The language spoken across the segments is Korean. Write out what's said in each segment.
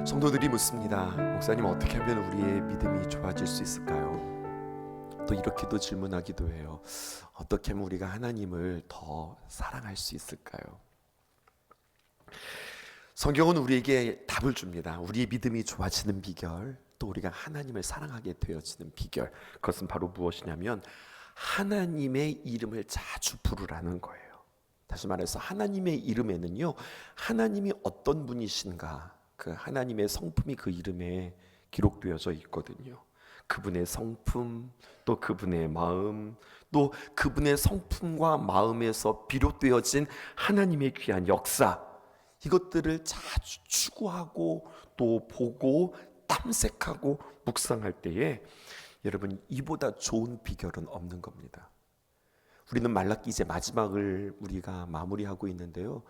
성도들이 묻습니다. 목사님, 어떻게 하면 우리의 믿음이 좋아질 수 있을까요? 또 이렇게도 질문하기도 해요. 어떻게 하면 우리가 하나님을 더 사랑할 수 있을까요? 성경은 우리에게 답을 줍니다. 우리의 믿음이 좋아지는 비결, 또 우리가 하나님을 사랑하게 되어지는 비결, 그것은 바로 무엇이냐면 하나님의 이름을 자주 부르라는 거예요. 다시 말해서 하나님의 이름에는요, 하나님이 어떤 분이신가, 그 하나님의 성품이 그 이름에 기록되어져 있거든요. 그분의 성품, 또 그분의 마음, 또 그분의 성품과 마음에서 비롯되어진 하나님의 귀한 역사, 이것들을 자주 추구하고 또 보고 탐색하고 묵상할 때에 여러분, 이보다 좋은 비결은 없는 겁니다. 우리는 말라기 이제 마지막을 우리가 마무리하고 있는데요,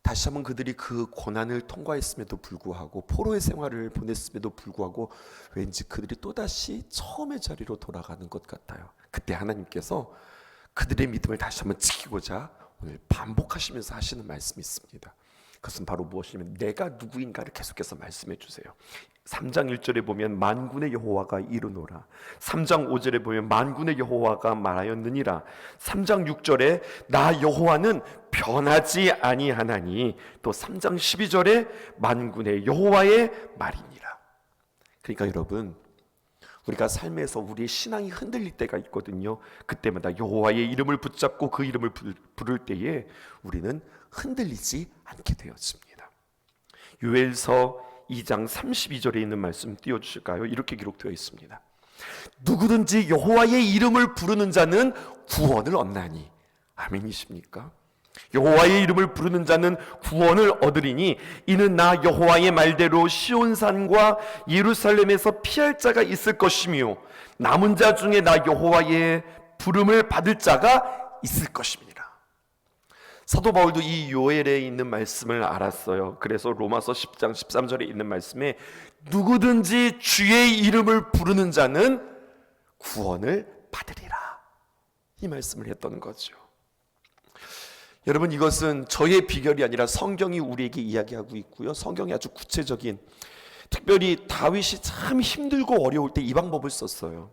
다시 한번 그들이 그 고난을 통과했음에도 불구하고, 포로의 생활을 보냈음에도 불구하고 왠지 그들이 또다시 처음의 자리로 돌아가는 것 같아요. 그때 하나님께서 그들의 믿음을 다시 한번 지키고자 오늘 반복하시면서 하시는 말씀이 있습니다. 그것은 바로 무엇이냐면 내가 누구인가를 계속해서 말씀해 주세요. 3장 1절에 보면 만군의 여호와가 이르노라, 3장 5절에 보면 만군의 여호와가 말하였느니라, 3장 6절에 나 여호와는 변하지 아니하나니, 또 3장 12절에 만군의 여호와의 말이니라. 그러니까 여러분, 우리가 삶에서 우리의 신앙이 흔들릴 때가 있거든요. 그때마다 여호와의 이름을 붙잡고 그 이름을 부를 때에 우리는 흔들리지 않게 되었습니다. 요엘서 2장 32절에 있는 말씀 띄워주실까요? 이렇게 기록되어 있습니다. 누구든지 여호와의 이름을 부르는 자는 구원을 얻나니. 아멘이십니까? 여호와의 이름을 부르는 자는 구원을 얻으리니 이는 나 여호와의 말대로 시온산과 예루살렘에서 피할 자가 있을 것이며 남은 자 중에 나 여호와의 부름을 받을 자가 있을 것입니다. 사도 바울도 이 요엘에 있는 말씀을 알았어요. 그래서 로마서 10장 13절에 있는 말씀에 누구든지 주의 이름을 부르는 자는 구원을 받으리라, 이 말씀을 했던 거죠. 여러분, 이것은 저의 비결이 아니라 성경이 우리에게 이야기하고 있고요, 성경이 아주 구체적인, 특별히 다윗이 참 힘들고 어려울 때 이 방법을 썼어요.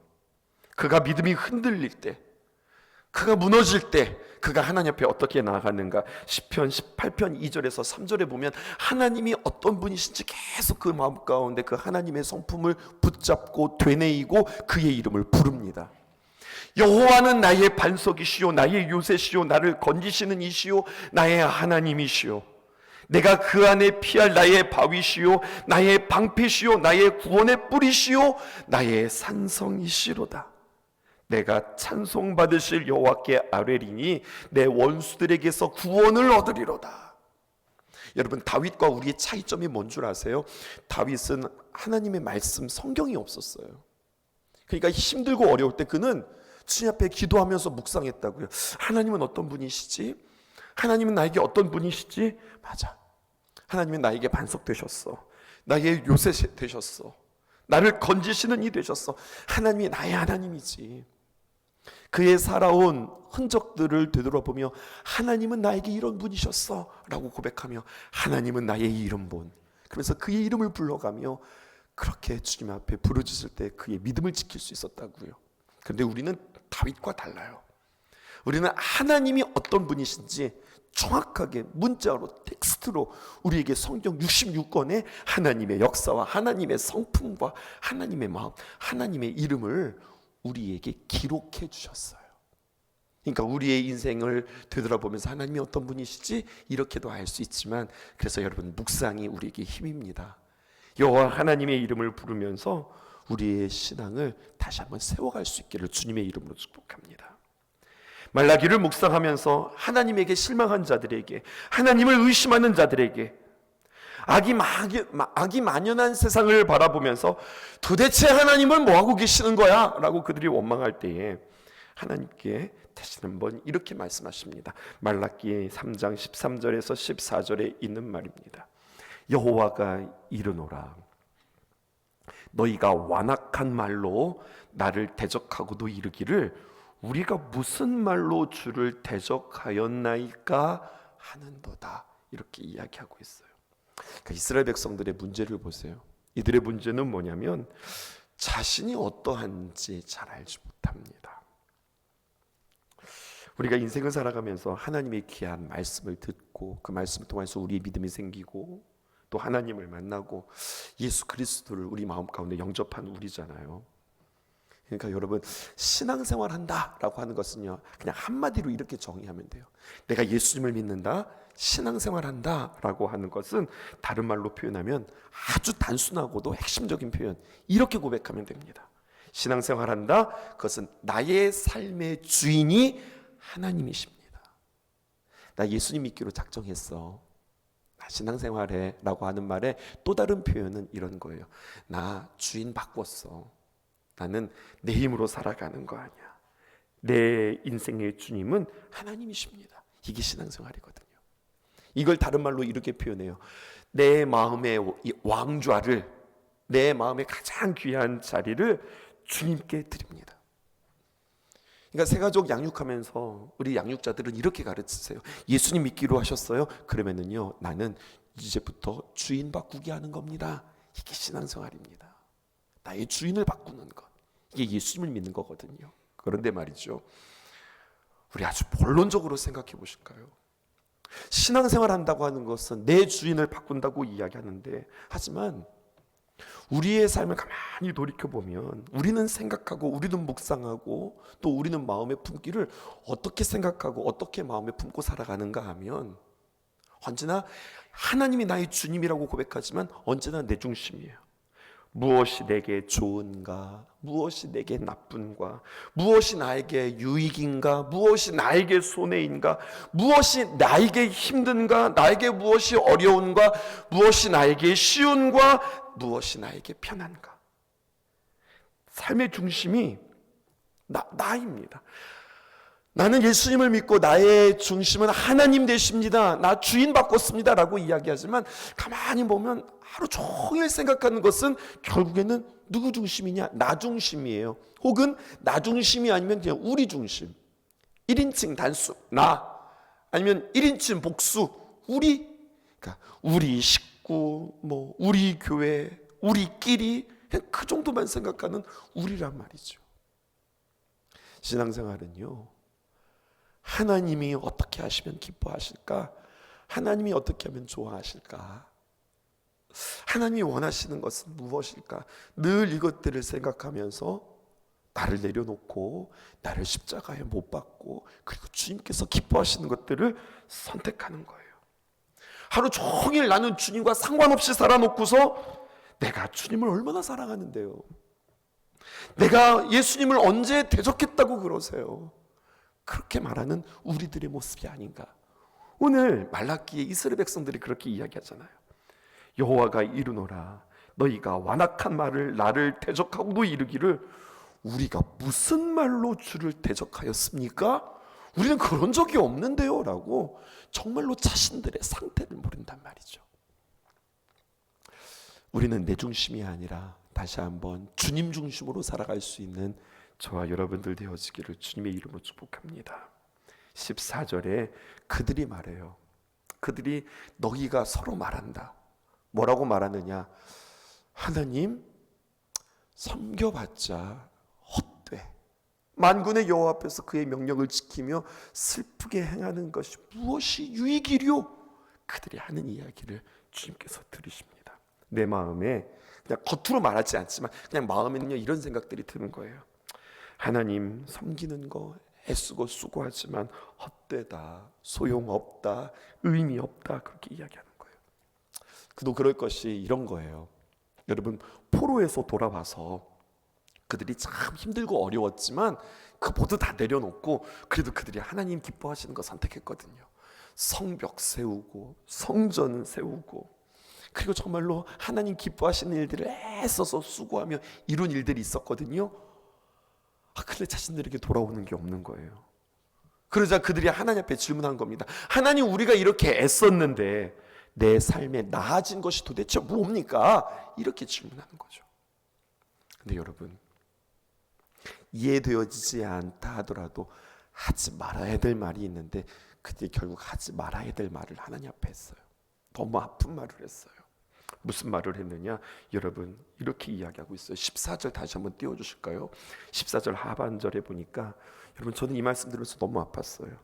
그가 믿음이 흔들릴 때, 그가 무너질 때 그가 하나님 앞에 어떻게 나아갔는가. 시편 18편 2절에서 3절에 보면 하나님이 어떤 분이신지 계속 그 마음 가운데 그 하나님의 성품을 붙잡고 되뇌이고 그의 이름을 부릅니다. 여호와는 나의 반석이시요 나의 요새시요 나를 건지시는 이시요 나의 하나님이시요 내가 그 안에 피할 나의 바위시요 나의 방패시요 나의 구원의 뿌리시요 나의 산성이시로다. 내가 찬송받으실 여호와께 아뢰리니 내 원수들에게서 구원을 얻으리로다. 여러분, 다윗과 우리의 차이점이 뭔 줄 아세요? 다윗은 하나님의 말씀, 성경이 없었어요. 그러니까 힘들고 어려울 때 그는 주님 앞에 기도하면서 묵상했다고요. 하나님은 어떤 분이시지? 하나님은 나에게 어떤 분이시지? 맞아, 하나님은 나에게 반석 되셨어. 나의 요새 되셨어. 나를 건지시는 이 되셨어. 하나님이 나의 하나님이지. 그의 살아온 흔적들을 되돌아보며 하나님은 나에게 이런 분이셨어 라고 고백하며 하나님은 나의 이름본, 그래서 그의 이름을 불러가며 그렇게 주님 앞에 부르짖을 때 그의 믿음을 지킬 수 있었다고요. 그런데 우리는 다윗과 달라요. 우리는 하나님이 어떤 분이신지 정확하게 문자로, 텍스트로 우리에게 성경 66권의 하나님의 역사와 하나님의 성품과 하나님의 마음, 하나님의 이름을 우리에게 기록해 주셨어요. 그러니까 우리의 인생을 되돌아보면서 하나님이 어떤 분이시지? 이렇게도 알 수 있지만, 그래서 여러분, 묵상이 우리에게 힘입니다. 여호와 하나님의 이름을 부르면서 우리의 신앙을 다시 한번 세워갈 수 있기를 주님의 이름으로 축복합니다. 말라기를 묵상하면서 하나님에게 실망한 자들에게, 하나님을 의심하는 자들에게, 악이 만연한 세상을 바라보면서 도대체 하나님은 뭐하고 계시는 거야? 라고 그들이 원망할 때에 하나님께 다시 한번 이렇게 말씀하십니다. 말라기 3장 13절에서 14절에 있는 말입니다. 여호와가 이르노라, 너희가 완악한 말로 나를 대적하고도 이르기를 우리가 무슨 말로 주를 대적하였나이까 하는도다, 이렇게 이야기하고 있어요. 그러니까 이스라엘 백성들의 문제를 보세요. 이들의 문제는 뭐냐면 자신이 어떠한지 잘 알지 못합니다. 우리가 인생을 살아가면서 하나님의 귀한 말씀을 듣고 그 말씀을 통해서 우리의 믿음이 생기고 또 하나님을 만나고 예수 그리스도를 우리 마음 가운데 영접한 우리잖아요. 그러니까 여러분, 신앙생활 한다라고 하는 것은요, 그냥 한마디로 이렇게 정의하면 돼요. 내가 예수님을 믿는다, 신앙생활 한다라고 하는 것은 다른 말로 표현하면 아주 단순하고도 핵심적인 표현, 이렇게 고백하면 됩니다. 신앙생활 한다, 그것은 나의 삶의 주인이 하나님이십니다. 나 예수님 믿기로 작정했어, 나 신앙생활해 라고 하는 말의 또 다른 표현은 이런 거예요. 나 주인 바꿨어, 나는 내 힘으로 살아가는 거 아니야, 내 인생의 주님은 하나님이십니다. 이게 신앙생활이거든요. 이걸 다른 말로 이렇게 표현해요. 내 마음의 왕좌를, 내 마음의 가장 귀한 자리를 주님께 드립니다. 그러니까 새가족 양육하면서 우리 양육자들은 이렇게 가르치세요. 예수님 믿기로 하셨어요? 그러면은요, 나는 이제부터 주인 바꾸기 하는 겁니다. 이게 신앙생활입니다. 나의 주인을 바꾸는 것, 이게 예수님을 믿는 거거든요. 그런데 말이죠, 우리 아주 본론적으로 생각해 보실까요? 신앙생활 한다고 하는 것은 내 주인을 바꾼다고 이야기하는데, 하지만 우리의 삶을 가만히 돌이켜보면 우리는 생각하고 우리는 묵상하고 또 우리는 마음에 품기를 어떻게 생각하고 어떻게 마음에 품고 살아가는가 하면 언제나 하나님이 나의 주님이라고 고백하지만 언제나 내 중심이에요. 무엇이 내게 좋은가, 무엇이 내게 나쁜가, 무엇이 나에게 유익인가, 무엇이 나에게 손해인가, 무엇이 나에게 힘든가, 나에게 무엇이 어려운가, 무엇이 나에게 쉬운가, 무엇이 나에게 편한가. 삶의 중심이 나입니다. 나는 예수님을 믿고 나의 중심은 하나님 되십니다, 나 주인 바꿨습니다 라고 이야기하지만 가만히 보면 하루 종일 생각하는 것은 결국에는 누구 중심이냐? 나 중심이에요. 혹은 나 중심이 아니면 그냥 우리 중심, 1인칭 단수 나, 아니면 1인칭 복수 우리. 그러니까 우리 식구, 뭐 우리 교회, 우리끼리, 그냥 그 정도만 생각하는 우리란 말이죠. 신앙생활은요, 하나님이 어떻게 하시면 기뻐하실까? 하나님이 어떻게 하면 좋아하실까? 하나님이 원하시는 것은 무엇일까? 늘 이것들을 생각하면서 나를 내려놓고 나를 십자가에 못 박고 그리고 주님께서 기뻐하시는 것들을 선택하는 거예요. 하루 종일 나는 주님과 상관없이 살아놓고서 내가 주님을 얼마나 사랑하는데요, 내가 예수님을 언제 대적했다고 그러세요? 그렇게 말하는 우리들의 모습이 아닌가. 오늘 말라기에 이스라엘 백성들이 그렇게 이야기하잖아요. 여호와가 이르노라, 너희가 완악한 말을 나를 대적하고도 이르기를 우리가 무슨 말로 주를 대적하였습니까? 우리는 그런 적이 없는데요 라고 정말로 자신들의 상태를 모른단 말이죠. 우리는 내 중심이 아니라 다시 한번 주님 중심으로 살아갈 수 있는 저와 여러분들 되어지기를 주님의 이름으로 축복합니다. 14절에 그들이 말해요. 그들이 너희가 서로 말한다. 뭐라고 말하느냐? 하나님 섬겨봤자 헛돼. 만군의 여호와 앞에서 그의 명령을 지키며 슬프게 행하는 것이 무엇이 유익이뇨? 그들이 하는 이야기를 주님께서 들으십니다. 내 마음에 그냥 겉으로 말하지 않지만 그냥 마음에는요 이런 생각들이 드는 거예요. 하나님 섬기는 거 애쓰고 수고하지만 헛되다, 소용없다, 의미 없다, 그렇게 이야기하는 거예요. 그도 그럴 것이 이런 거예요. 여러분, 포로에서 돌아와서 그들이 참 힘들고 어려웠지만 그 모두 다 내려놓고 그래도 그들이 하나님 기뻐하시는 거 선택했거든요. 성벽 세우고 성전 세우고 그리고 정말로 하나님 기뻐하시는 일들을 애써서 수고하며 이룬 일들이 있었거든요. 근데 자신들에게 돌아오는 게 없는 거예요. 그러자 그들이 하나님 앞에 질문한 겁니다. 하나님, 우리가 이렇게 애썼는데 내 삶에 나아진 것이 도대체 뭡니까? 이렇게 질문하는 거죠. 근데 여러분, 이해되어지지 않다 하더라도 하지 말아야 될 말이 있는데 그들이 결국 하지 말아야 될 말을 하나님 앞에 했어요. 너무 아픈 말을 했어요. 무슨 말을 했느냐? 여러분 이렇게 이야기하고 있어요. 14절 다시 한번 띄워주실까요? 14절 하반절에 보니까 여러분 저는 이 말씀 들으면서 너무 아팠어요.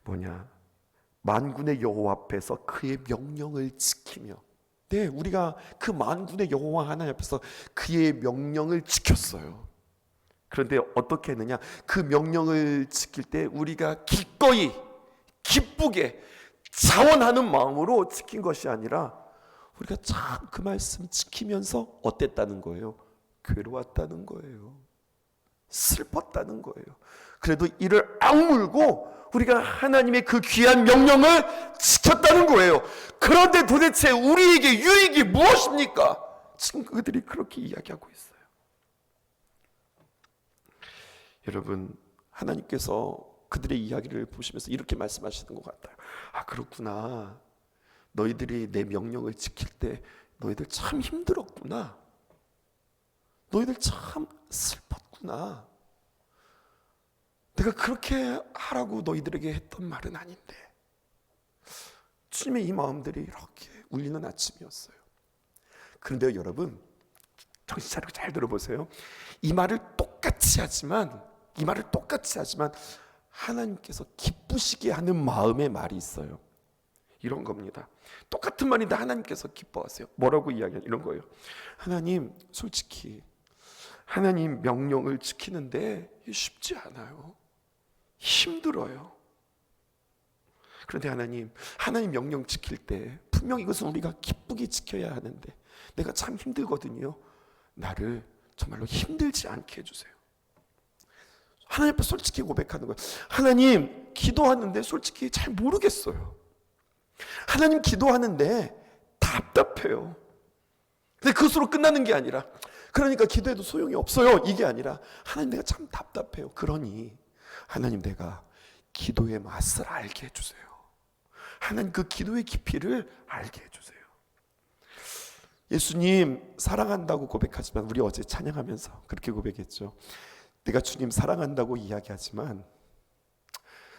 뭐냐? 만군의 여호와 앞에서 그의 명령을 지키며, 네, 우리가 그 만군의 여호와 하나님 앞에서 그의 명령을 지켰어요. 그런데 어떻게 했느냐? 그 명령을 지킬 때 우리가 기꺼이 기쁘게 자원하는 마음으로 지킨 것이 아니라 우리가 참 그 말씀 지키면서 어땠다는 거예요? 괴로웠다는 거예요. 슬펐다는 거예요. 그래도 이를 악물고 우리가 하나님의 그 귀한 명령을 지켰다는 거예요. 그런데 도대체 우리에게 유익이 무엇입니까? 지금 그들이 그렇게 이야기하고 있어요. 여러분, 하나님께서 그들의 이야기를 보시면서 이렇게 말씀하시는 것 같아요. 아, 그렇구나. 너희들이 내 명령을 지킬 때 너희들 참 힘들었구나. 너희들 참 슬펐구나. 내가 그렇게 하라고 너희들에게 했던 말은 아닌데. 주님의 이 마음들이 이렇게 울리는 아침이었어요. 그런데 여러분, 정신 차리고 잘 들어보세요. 이 말을 똑같이 하지만 하나님께서 기쁘시게 하는 마음의 말이 있어요. 이런 겁니다. 똑같은 말인데 하나님께서 기뻐하세요. 뭐라고 이야기하냐? 이런 거예요. 하나님, 솔직히 하나님 명령을 지키는데 쉽지 않아요. 힘들어요. 그런데 하나님 명령 지킬 때 분명 이것은 우리가 기쁘게 지켜야 하는데 내가 참 힘들거든요. 나를 정말로 힘들지 않게 해주세요. 하나님 앞에 솔직히 고백하는 거예요. 하나님, 기도하는데 솔직히 잘 모르겠어요. 하나님, 기도하는데 답답해요. 근데 그것으로 끝나는 게 아니라, 그러니까 기도해도 소용이 없어요, 이게 아니라, 하나님, 내가 참 답답해요. 그러니 하나님, 내가 기도의 맛을 알게 해주세요. 하나님, 그 기도의 깊이를 알게 해주세요. 예수님 사랑한다고 고백하지만, 우리 어제 찬양하면서 그렇게 고백했죠. 내가 주님 사랑한다고 이야기하지만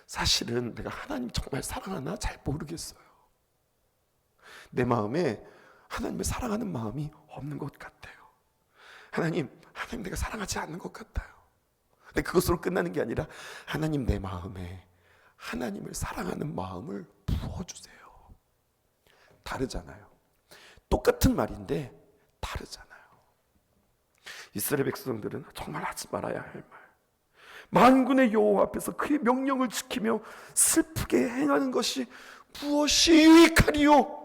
사실은 내가 하나님 정말 사랑하나 잘 모르겠어요. 내 마음에 하나님을 사랑하는 마음이 없는 것 같아요. 하나님 내가 사랑하지 않는 것 같아요. 근데 그것으로 끝나는 게 아니라, 하나님, 내 마음에 하나님을 사랑하는 마음을 부어주세요. 다르잖아요. 똑같은 말인데 다르잖아요. 이스라엘 백성들은 정말 하지 말아야 할 말, 만군의 여호와 앞에서 그의 명령을 지키며 슬프게 행하는 것이 무엇이 유익하리요?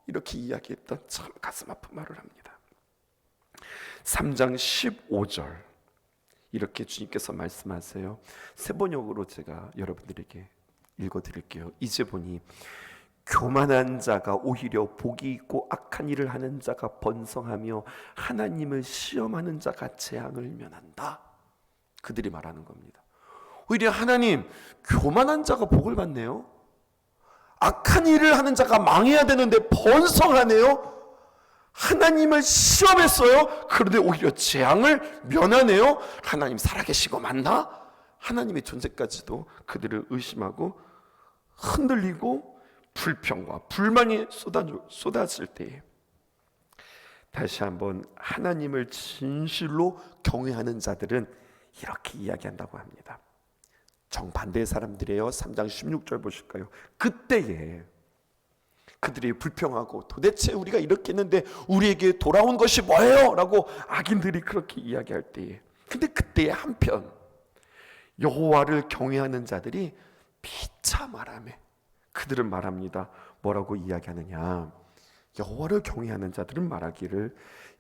이렇게 이야기했던 참 가슴 아픈 말을 합니다. 3장 15절 이렇게 주님께서 말씀하세요. 세 번역으로 제가 여러분들에게 읽어드릴게요. 이제 보니 교만한 자가 오히려 복이 있고 악한 일을 하는 자가 번성하며 하나님을 시험하는 자가 재앙을 면한다. 그들이 말하는 겁니다. 오히려 하나님, 교만한 자가 복을 받네요. 악한 일을 하는 자가 망해야 되는데 번성하네요. 하나님을 시험했어요. 그런데 오히려 재앙을 면하네요. 하나님 살아계시고 맞나? 하나님의 존재까지도 그들을 의심하고 흔들리고 불평과 불만이 쏟아질 때에 다시 한번 하나님을 진실로 경외하는 자들은 이렇게 이야기한다고 합니다. 정반대의 사람들이에요. 3장 16절 보실까요? 그때에 그들이 불평하고 도대체 우리가 이렇게 했는데 우리에게 돌아온 것이 뭐예요? 라고 악인들이 그렇게 이야기할 때에, 근데 그때에 한편 여호와를 경외하는 자들이 비참하라며 그들은 말합니다. 뭐라고 이야기하느냐? 여호와를 경외하는 자들은 말하기를,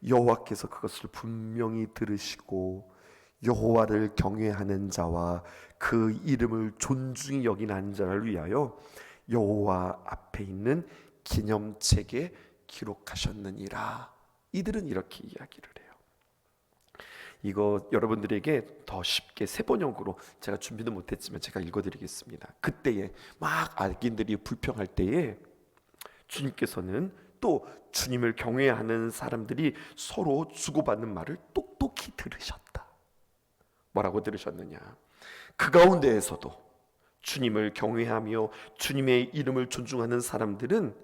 여호와께서 그것을 분명히 들으시고 여호와를 경외하는 자와 그 이름을 존중히 여기는 자를 위하여 여호와 앞에 있는 기념책에 기록하셨느니라. 이들은 이렇게 이야기를 해요. 이거 여러분들에게 더 쉽게 세 번역으로 제가 준비도 못했지만 제가 읽어드리겠습니다. 그때에 막 악인들이 불평할 때에 주님께서는 또 주님을 경외하는 사람들이 서로 주고받는 말을 똑똑히 들으셨다. 뭐라고 들으셨느냐? 그 가운데에서도 주님을 경외하며 주님의 이름을 존중하는 사람들은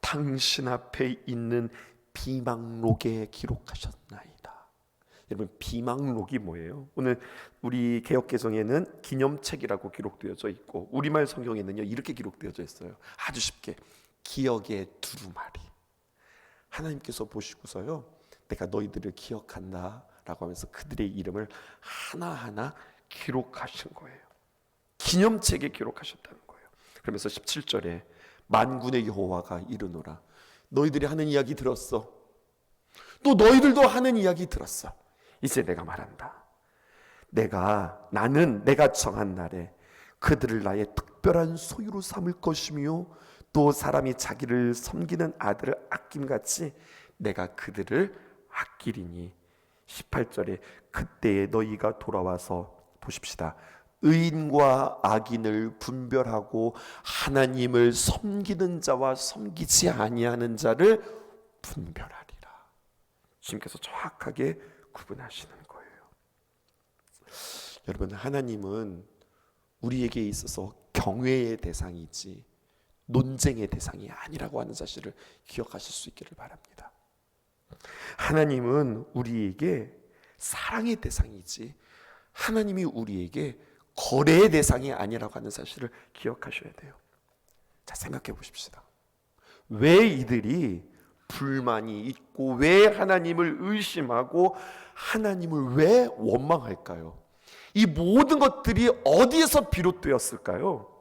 당신 앞에 있는 비망록에 기록하셨나이다. 여러분, 비망록이 뭐예요? 오늘 우리 개역개정에는 기념책이라고 기록되어져 있고 우리말 성경에는요 이렇게 기록되어져 있어요. 아주 쉽게, 기억의 두루마리. 하나님께서 보시고서요, 내가 너희들을 기억한다 라고 하면서 그들의 이름을 하나하나 기록하신 거예요. 기념책에 기록하셨다는 거예요. 그러면서 17절에 만군의 여호와가 이르노라, 너희들이 하는 이야기 들었어. 또 너희들도 하는 이야기 들었어. 이제 내가 말한다. 나는 내가 정한 날에 그들을 나의 특별한 소유로 삼을 것이며 또 사람이 자기를 섬기는 아들을 아낌같이 내가 그들을 아끼리니. 18절에 그때에 너희가 돌아와서 보십시다. 의인과 악인을 분별하고 하나님을 섬기는 자와 섬기지 아니하는 자를 분별하리라. 주님께서 정확하게 구분하시는 거예요. 여러분, 하나님은 우리에게 있어서 경외의 대상이지 논쟁의 대상이 아니라고 하는 사실을 기억하실 수 있기를 바랍니다. 하나님은 우리에게 사랑의 대상이지 하나님이 우리에게 거래의 대상이 아니라고 하는 사실을 기억하셔야 돼요. 자, 생각해 보십시다. 왜 이들이 불만이 있고 왜 하나님을 의심하고 하나님을 왜 원망할까요? 이 모든 것들이 어디에서 비롯되었을까요?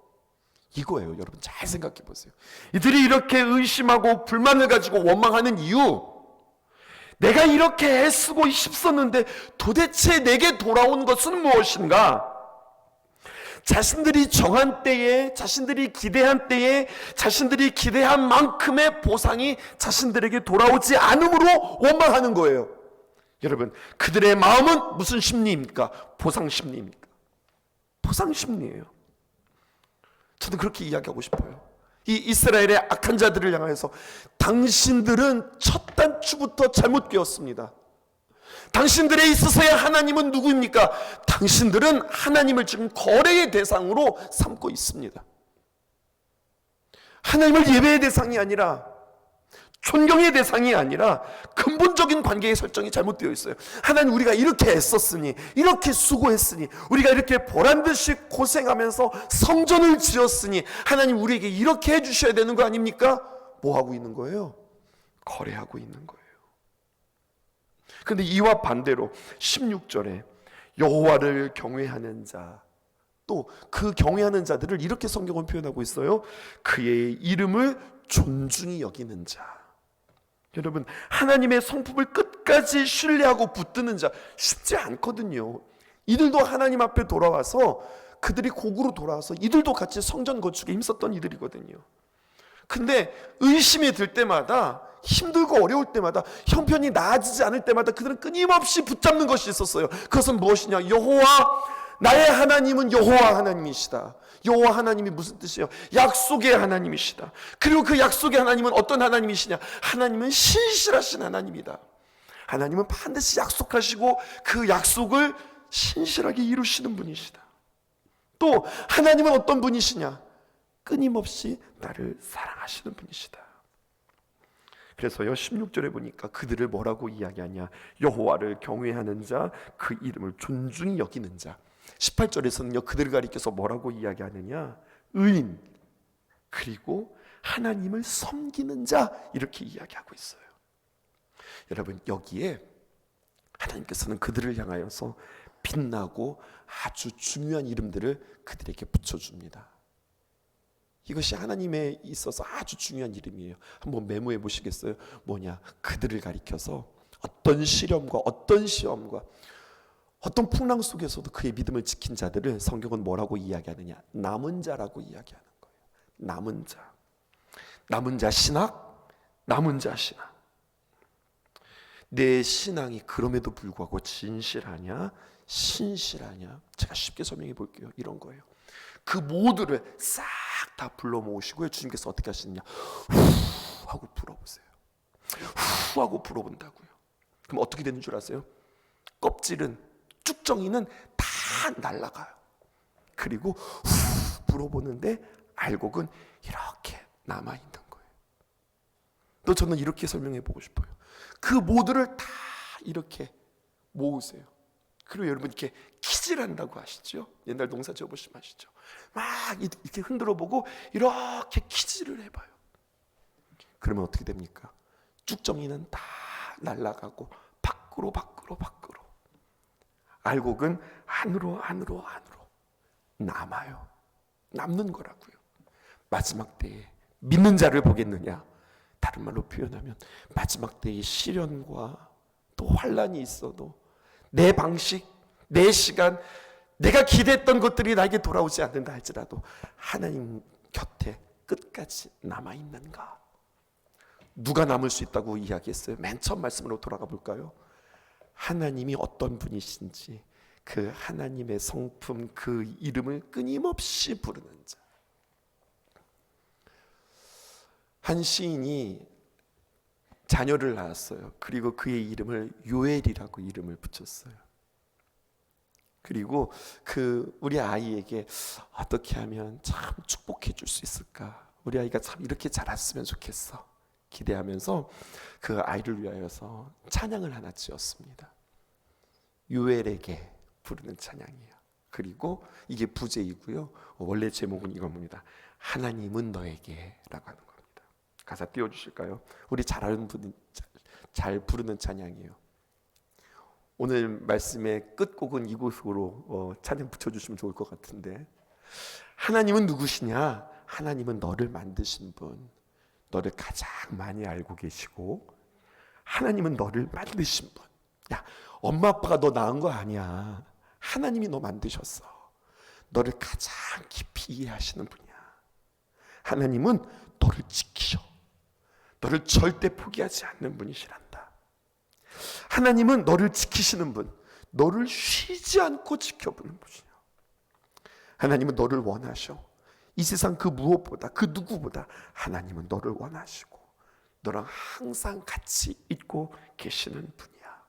이거예요. 여러분, 잘 생각해 보세요. 이들이 이렇게 의심하고 불만을 가지고 원망하는 이유, 내가 이렇게 애쓰고 힘썼는데 도대체 내게 돌아온 것은 무엇인가? 자신들이 정한 때에, 자신들이 기대한 때에, 자신들이 기대한 만큼의 보상이 자신들에게 돌아오지 않음으로 원망하는 거예요. 여러분, 그들의 마음은 무슨 심리입니까? 보상 심리입니까? 보상 심리예요. 저는 그렇게 이야기하고 싶어요. 이 이스라엘의 악한 자들을 향해서 당신들은 첫 단추부터 잘못 깨었습니다. 당신들에 있어서의 하나님은 누구입니까? 당신들은 하나님을 지금 거래의 대상으로 삼고 있습니다. 하나님을 예배의 대상이 아니라, 존경의 대상이 아니라 근본적인 관계의 설정이 잘못되어 있어요. 하나님, 우리가 이렇게 애썼으니, 이렇게 수고했으니, 우리가 이렇게 보란듯이 고생하면서 성전을 지었으니 하나님 우리에게 이렇게 해주셔야 되는 거 아닙니까? 뭐 하고 있는 거예요? 거래하고 있는 거예요. 그런데 이와 반대로 16절에 여호와를 경외하는 자, 또 그 경외하는 자들을 이렇게 성경은 표현하고 있어요. 그의 이름을 존중히 여기는 자. 여러분, 하나님의 성품을 끝까지 신뢰하고 붙드는 자 쉽지 않거든요. 이들도 하나님 앞에 돌아와서, 그들이 곡으로 돌아와서 이들도 같이 성전 건축에 힘썼던 이들이거든요. 근데 의심이 들 때마다, 힘들고 어려울 때마다, 형편이 나아지지 않을 때마다 그들은 끊임없이 붙잡는 것이 있었어요. 그것은 무엇이냐? 여호와, 나의 하나님은 여호와 하나님이시다. 여호와 하나님이 무슨 뜻이에요? 약속의 하나님이시다. 그리고 그 약속의 하나님은 어떤 하나님이시냐? 하나님은 신실하신 하나님이다. 하나님은 반드시 약속하시고 그 약속을 신실하게 이루시는 분이시다. 또 하나님은 어떤 분이시냐? 끊임없이 나를 사랑하시는 분이시다. 그래서요, 16절에 보니까 그들을 뭐라고 이야기하냐? 여호와를 경외하는 자, 그 이름을 존중히 여기는 자. 18절에서는요, 그들을 가리켜서 뭐라고 이야기하느냐? 의인, 그리고 하나님을 섬기는 자, 이렇게 이야기하고 있어요. 여러분, 여기에 하나님께서는 그들을 향하여서 빛나고 아주 중요한 이름들을 그들에게 붙여줍니다. 이것이 하나님에 있어서 아주 중요한 이름이에요. 한번 메모해 보시겠어요? 뭐냐? 그들을 가리켜서 어떤 시련과 어떤 시험과 어떤 풍랑 속에서도 그의 믿음을 지킨 자들을 성경은 뭐라고 이야기하느냐? 남은 자라고 이야기하는 거예요. 남은 자. 남은 자 신학? 남은 자 신학. 내 신앙이 그럼에도 불구하고 진실하냐? 신실하냐? 제가 쉽게 설명해 볼게요. 이런 거예요. 그 모두를 싹 다 불러 모으시고요, 주님께서 어떻게 하시느냐? 후 하고 불어보세요. 후 하고 불어본다고요. 그럼 어떻게 되는 줄 아세요? 껍질은, 쭉정이는 다 날아가요. 그리고 후 불어보는데 알곡은 이렇게 남아있는 거예요. 또 저는 이렇게 설명해 보고 싶어요. 그 모두를 다 이렇게 모으세요. 그리고 여러분 이렇게 키질한다고 아시죠? 옛날 농사 지어보시면 아시죠? 막 이렇게 흔들어 보고 이렇게 키질을 해봐요. 그러면 어떻게 됩니까? 쭉정이는 다 날아가고 밖으로 알곡은 안으로 남아요. 남는 거라고요. 마지막 때에 믿는 자를 보겠느냐? 다른 말로 표현하면 마지막 때에 시련과 또 환난이 있어도 내 방식, 내 시간, 내가 기대했던 것들이 나에게 돌아오지 않는다 할지라도 하나님 곁에 끝까지 남아있는가? 누가 남을 수 있다고 이야기했어요? 맨 처음 말씀으로 돌아가 볼까요? 하나님이 어떤 분이신지 그 하나님의 성품, 그 이름을 끊임없이 부르는 자. 한 시인이 자녀를 낳았어요. 그리고 그의 이름을 요엘이라고 이름을 붙였어요. 그리고 우리 아이에게 어떻게 하면 참 축복해 줄 수 있을까? 우리 아이가 참 이렇게 자랐으면 좋겠어. 기대하면서 그 아이를 위하여서 찬양을 하나 지었습니다. 요엘에게 부르는 찬양이에요. 그리고 이게 부제이고요. 원래 제목은 이겁니다. 하나님은 너에게 라고 하는 겁니다. 가사 띄워주실까요? 우리 잘 아는 분이 잘 부르는 찬양이에요. 오늘 말씀의 끝곡은 이곳으로 찬양 붙여주시면 좋을 것 같은데, 하나님은 누구시냐? 하나님은 너를 만드신 분, 너를 가장 많이 알고 계시고 하나님은 너를 만드신 분. 야, 엄마 아빠가 너 낳은 거 아니야. 하나님이 너 만드셨어. 너를 가장 깊이 이해하시는 분이야. 하나님은 너를 지키셔. 너를 절대 포기하지 않는 분이시란다. 하나님은 너를 지키시는 분, 너를 쉬지 않고 지켜보는 분이야. 하나님은 너를 원하셔. 이 세상 그 무엇보다, 그 누구보다 하나님은 너를 원하시고 너랑 항상 같이 있고 계시는 분이야.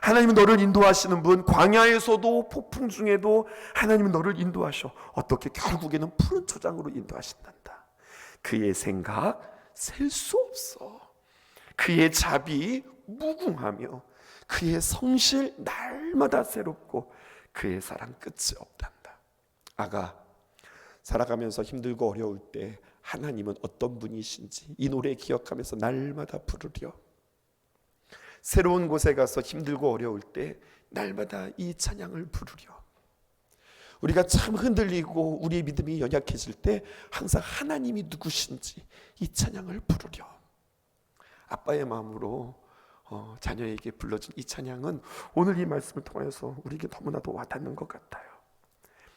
하나님은 너를 인도하시는 분, 광야에서도 폭풍 중에도 하나님은 너를 인도하셔. 어떻게? 결국에는 푸른 초장으로 인도하신단다. 그의 생각 셀 수 없어. 그의 자비 무궁하며 그의 성실 날마다 새롭고 그의 사랑 끝이 없단다. 아가, 살아가면서 힘들고 어려울 때 하나님은 어떤 분이신지 이 노래 기억하면서 날마다 부르려. 새로운 곳에 가서 힘들고 어려울 때 날마다 이 찬양을 부르려. 우리가 참 흔들리고 우리의 믿음이 연약해질 때 항상 하나님이 누구신지 이 찬양을 부르려. 아빠의 마음으로 자녀에게 불러준 이 찬양은 오늘 이 말씀을 통해서 우리에게 너무나도 와닿는 것 같아요.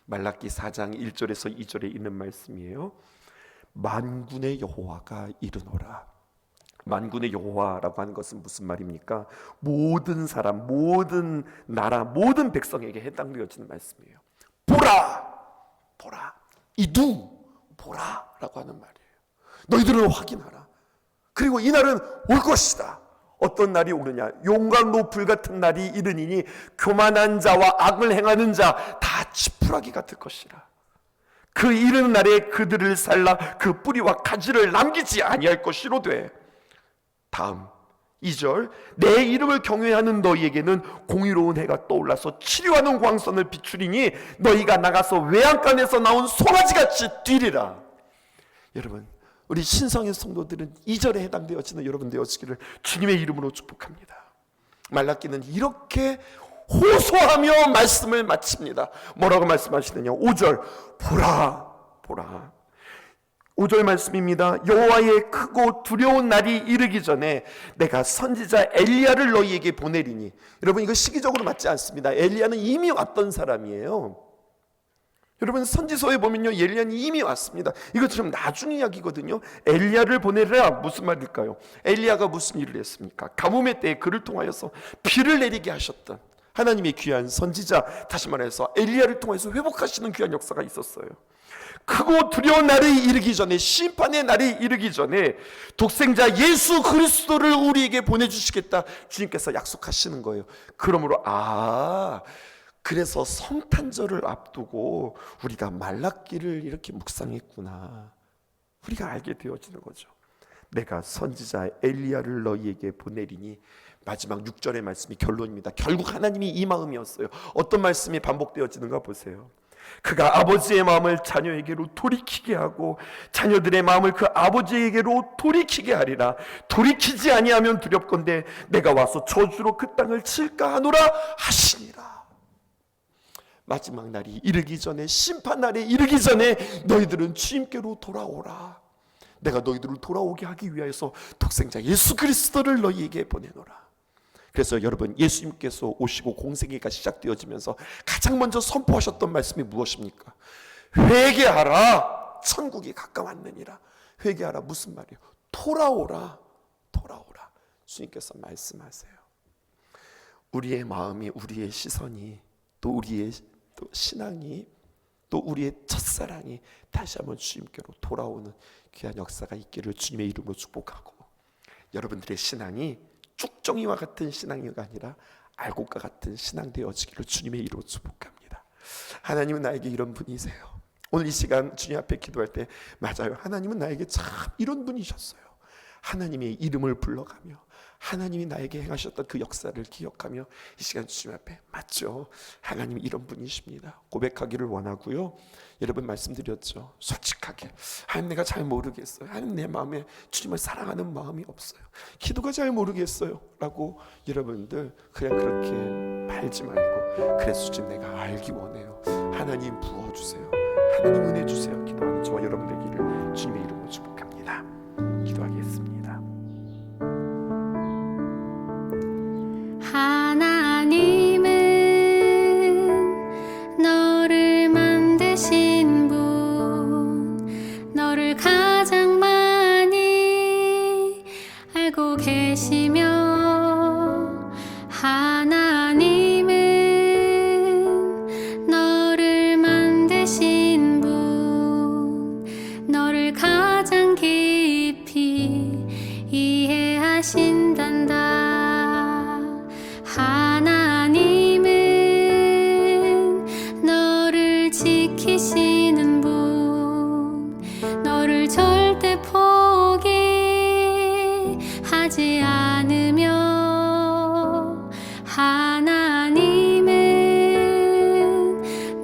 말라기 4장 1절에서 2절에 있는 말씀이에요. 만군의 여호와가 이르노라. 만군의 여호와라고 하는 것은 무슨 말입니까? 모든 사람, 모든 나라, 모든 백성에게 해당되어지는 말씀이에요. 보라! 보라! 이두! 보라! 라고 하는 말이에요. 너희들은 확인하라. 그리고 이 날은 올 것이다. 어떤 날이 오느냐? 용과 노풀 같은 날이 이르니니 교만한 자와 악을 행하는 자 다 지푸라기 같을 것이라. 그 이른 날에 그들을 살라 그 뿌리와 가지를 남기지 아니할 것이로되. 다음 2절, 내 이름을 경외하는 너희에게는 공의로운 해가 떠올라서 치료하는 광선을 비추리니 너희가 나가서 외양간에서 나온 송아지같이 뛰리라. 여러분, 우리 신성의 성도들은 2절에 해당되어지는 여러분 되어지기를 주님의 이름으로 축복합니다. 말라기는 이렇게 호소하며 말씀을 마칩니다. 뭐라고 말씀하시느냐? 5절, 보라 보라. 5절 말씀입니다. 여호와의 크고 두려운 날이 이르기 전에 내가 선지자 엘리야를 너희에게 보내리니. 여러분, 이거 시기적으로 맞지 않습니다. 엘리야는 이미 왔던 사람이에요. 여러분, 선지서에 보면요, 엘리야는 이미 왔습니다. 이거 좀 나중 이야기거든요. 엘리야를 보내라 무슨 말일까요? 엘리야가 무슨 일을 했습니까? 가뭄의 때에 그를 통하여서 비를 내리게 하셨던 하나님의 귀한 선지자, 다시 말해서 엘리야를 통해서 회복하시는 귀한 역사가 있었어요. 크고 두려운 날이 이르기 전에, 심판의 날이 이르기 전에 독생자 예수 그리스도를 우리에게 보내주시겠다 주님께서 약속하시는 거예요. 그러므로 그래서 성탄절을 앞두고 우리가 말라기를 이렇게 묵상했구나, 우리가 알게 되어지는 거죠. 내가 선지자 엘리야를 너희에게 보내리니. 마지막 6절의 말씀이 결론입니다. 결국 하나님이 이 마음이었어요. 어떤 말씀이 반복되어지는가 보세요. 그가 아버지의 마음을 자녀에게로 돌이키게 하고 자녀들의 마음을 그 아버지에게로 돌이키게 하리라. 돌이키지 아니하면 두렵건대 내가 와서 저주로 그 땅을 칠까 하노라 하시니라. 마지막 날이 이르기 전에, 심판 날에 이르기 전에 너희들은 주님께로 돌아오라. 내가 너희들을 돌아오게 하기 위하여서 독생자 예수 그리스도를 너희에게 보내노라. 그래서 여러분, 예수님께서 오시고 공생애가 시작되어지면서 가장 먼저 선포하셨던 말씀이 무엇입니까? 회개하라, 천국이 가까웠느니라. 회개하라, 무슨 말이에요? 돌아오라, 돌아오라. 주님께서 말씀하세요. 우리의 마음이, 우리의 시선이, 또 우리의 또 신앙이, 또 우리의 첫사랑이 다시 한번 주님께로 돌아오는 귀한 역사가 있기를 주님의 이름으로 축복하고, 여러분들의 신앙이 쭉정이와 같은 신앙이 아니라 알곡과 같은 신앙 되어지기를 주님의 이름으로 축복합니다. 하나님은 나에게 이런 분이세요. 오늘 이 시간 주님 앞에 기도할 때, 맞아요, 하나님은 나에게 참 이런 분이셨어요. 하나님의 이름을 불러가며 하나님이 나에게 행하셨던 그 역사를 기억하며 이 시간 주님 앞에, 맞죠, 하나님이 이런 분이십니다, 고백하기를 원하고요. 여러분 말씀드렸죠, 솔직하게 하나님 내가 잘 모르겠어요, 하나님 내 마음에 주님을 사랑하는 마음이 없어요, 기도가 잘 모르겠어요 라고 여러분들 그냥 그렇게 말지 말고, 그래서 주님 내가 알기 원해요, 하나님 부어주세요, 하나님 은혜 주세요 기도하는 저와 여러분 되기를 주님의 이름으로 축복합니다. 기도하겠습니다. 하나님은 너를 만드신 분, 너를 가장 많이 알고 계시며, 하나님은 너를 만드신 분, 너를 가장 깊이 이해하신단다. 하나님은 너를 지키시는 분, 너를 절대 포기하지 않으며, 하나님은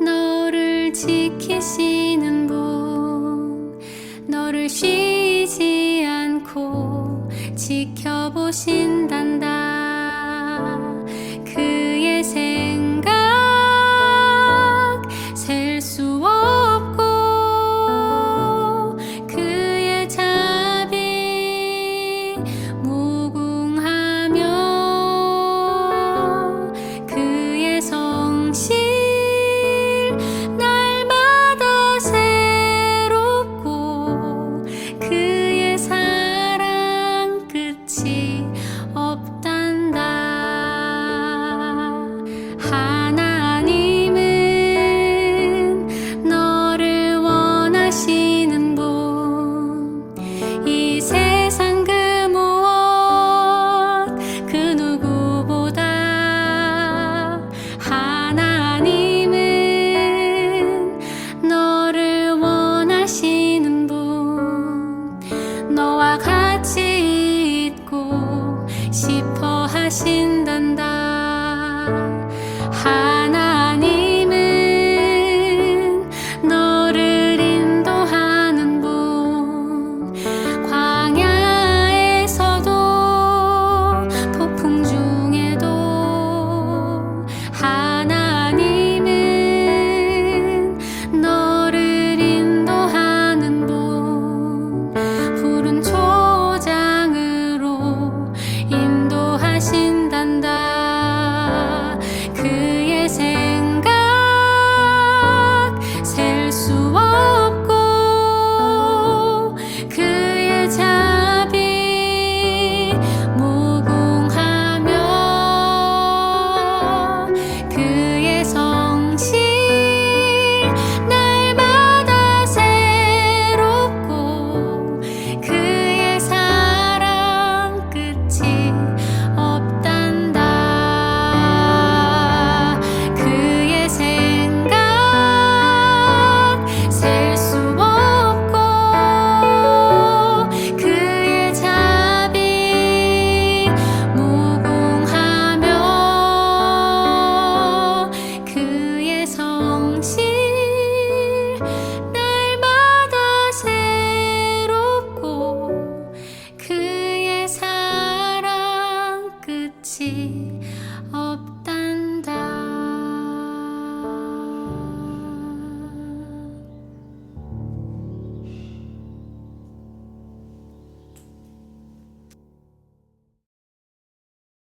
너를 지키시는 분, 너를 쉬지 않고 지켜보신